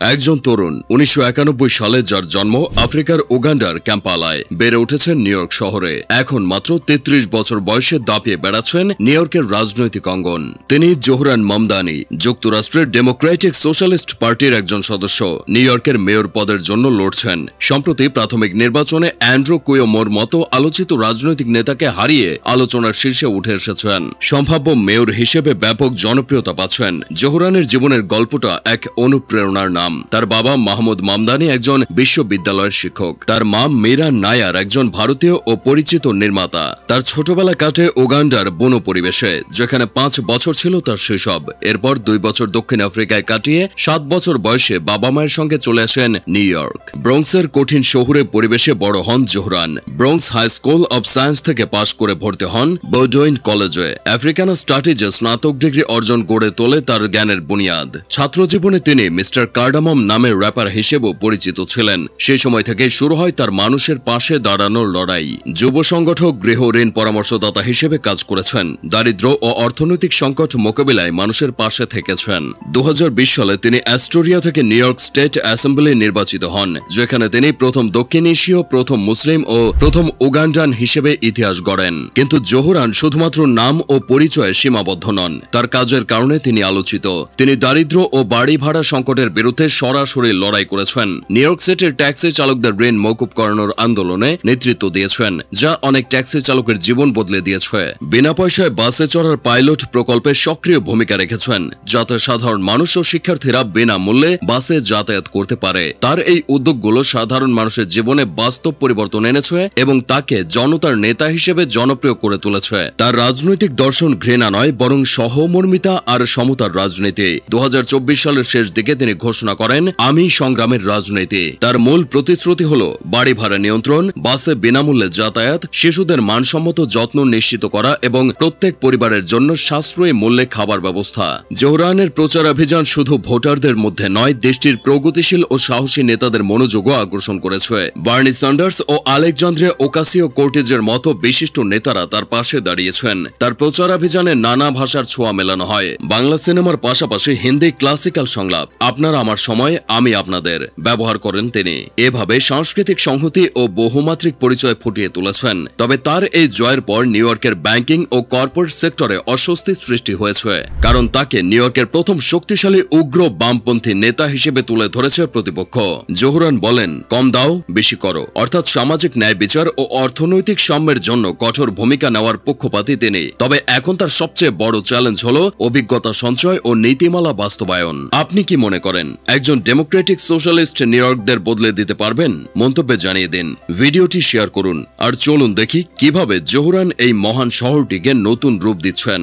একজন তরুণ ১৯৯১ সালে যার জন্ম আফ্রিকার উগান্ডার ক্যাম্পালায় বেড়ে উঠেছেন নিউ ইয়র্ক শহরে। এখন মাত্র ৩৩ বছর বয়সে দাপিয়ে বেড়াচ্ছেন নিউ ইয়র্কের রাজনৈতিক অঙ্গন। তিনি জোহরান মামদানি, যুক্তরাষ্ট্রের ডেমোক্রেটিক সোশ্যালিস্ট পার্টির একজন সদস্য। নিউ ইয়র্কের মেয়র পদের জন্য লড়ছেন। সম্প্রতি প্রাথমিক নির্বাচনে অ্যান্ড্রু কুয়োমোর মতো আলোচিত রাজনৈতিক নেতাকে হারিয়ে আলোচনার শীর্ষে উঠে এসেছেন। সম্ভাব্য মেয়র হিসেবে ব্যাপক জনপ্রিয়তা পাচ্ছেন। জোহরানের জীবনের গল্পটা এক অনুপ্রেরণার নাম। তার বাবা মাহমুদ মামদানি একজন বিশ্ববিদ্যালয়ের শিক্ষক। তার মা মীরা নায়ার একজন ভারতীয় ও পরিচিত নির্মাতা। তার ছোটবেলা কাটে উগান্ডার বন পরিবেশে, যেখানে ৫ বছর ছিল তার শৈশব। এরপর ২ বছর দক্ষিণ আফ্রিকায় কাটিয়ে ৭ বছর বয়সে বাবা মায়ের সঙ্গে চলে আসেন নিউ ইয়র্ক। ব্রঙ্কসের কঠিন শহুরে পরিবেশে বড় হন Zohran. Bronx High School of Science থেকে পাশ করে ভর্তি হন বোডোইন কলেজে। আফ্রিকানা স্টাডিজে স্নাতক ডিগ্রি অর্জন গড়ে তোলে তার জ্ঞানের বুনিয়াদ। ছাত্রজীবনে তিনি মিস্টার কার্ডামম নামের র্যাপার হিসেবেও পরিচিত ছিলেন। সেই সময় থেকে শুরু হয় তার মানুষের পাশে দাঁড়ানোর লড়াই। যুব সংগঠক, গৃহ ঋণ পরামর্শদাতা হিসেবে কাজ করেছেন। দারিদ্র্য ও অর্থনৈতিক সংকট মোকাবিলায় মানুষের পাশে থেকেছেন। ২০২০ সালে তিনি অ্যাস্টোরিয়া থেকে নিউ ইয়র্ক স্টেট অ্যাসেম্বলি নির্বাচিত হন, যেখানে তিনি প্রথম দক্ষিণ এশীয়, প্রথম মুসলিম ও প্রথম উগান্ডান হিসেবে ইতিহাস গড়েন। কিন্তু জোহরান শুধুমাত্র নাম ও পরিচয়ে সীমাবদ্ধ নন। তার কাজের কারণে তিনি আলোচিত। তিনি দারিদ্র্য ও বাড়ি ভাড়া সংকটের বিরুদ্ধে সরাসরি লড়াই করেছেন। নিউ ইয়র্ক সিটির ট্যাক্সি চালকদের ঋণ মওকুফ করানোর আন্দোলনে নেতৃত্ব দিয়েছেন, যা অনেক ট্যাক্সি চালকের জীবন বদলে দিয়েছে। বিনা পয়সায় বাসে চড়ার পাইলট প্রকল্পে সক্রিয় ভূমিকা রেখেছেন, যাতে সাধারণ মানুষ ও শিক্ষার্থীরা বিনামূল্যে বাসে যাতায়াত করতে পারে। তার এই উদ্যোগগুলো সাধারণ মানুষের জীবনে বাস্তব পরিবর্তন এনেছে এবং তাকে জনতার নেতা হিসেবে জনপ্রিয় করে তুলেছে। তার রাজনৈতিক দর্শন ঘৃণা নয়, বরং সহমর্মিতা আর সমতার রাজনীতি। ২০২৪ সালের শেষ দিকে তিনি ঘোষণা করেন, আমি সংগ্রামের রাজনীতি। তার মূল প্রতিশ্রুতি হল বাড়ি ভাড়া নিয়ন্ত্রণ, বাসে বিনামূল্যে যাতায়াত, শিশুদের মানসম্মত যত্ন নিশ্চিত করা এবং প্রত্যেক পরিবারের জন্য সাশ্রয়ী মূল্যে খাবার ব্যবস্থা। জোহরানের প্রচারাভিযান শুধু ভোটারদের মধ্যে নয়, দেশটির প্রগতিশীল ও সাহসী নেতাদের মনোযোগও আকর্ষণ করেছে। বার্নি স্যান্ডার্স ও আলেকজান্দ্রিয়া ওকাসিও-কোর্টেজের মতো বিশিষ্ট নেতারা তার পাশে দাঁড়িয়েছেন। তার প্রচারাভিযানে নানা ভাষার ছোঁয়া মেলানো হয়। বাংলা সিনেমার পাশাপাশি হিন্দি ক্লাসিক্যাল সংলাপ, আপনারা আমার সময়, আমি আপনাদের ব্যবহার করেন তিনি। এভাবে সাংস্কৃতিক সংহতি ও বহুমাত্রিক পরিচয় ফুটিয়ে তুলেছেন। তবে তার এই জয়ের পর নিউ ইয়র্কের ব্যাংকিং ও কর্পোরেট সেক্টরে অস্বস্তি সৃষ্টি হয়েছে, কারণ তাকে নিউ ইয়র্কের প্রথম শক্তিশালী উগ্র বামপন্থী নেতা হিসেবে তুলে ধরেছে প্রতিপক্ষ। জোহরান বলেন, কম দাও বেশি করো, অর্থাৎ সামাজিক ন্যায় বিচার ও অর্থনৈতিক সাম্যের জন্য কঠোর ভূমিকা নেওয়ার পক্ষপাতী তিনি। তবে এখন তার সবচেয়ে বড় চ্যালেঞ্জ হল অভিজ্ঞতা সঞ্চয় ও নীতিমালা বাস্তবায়ন। আপনি কি মনে করেন, একজন ডেমোক্রেটিক সোশ্যালিস্ট নিউ ইয়র্কদের বদলে দিতে পারবেন? মন্তব্যে জানিয়ে দিন, ভিডিওটি শেয়ার করুন, আর চলুন দেখি কিভাবে জোহরান এই মহান শহরটিকে নতুন রূপ দিচ্ছেন।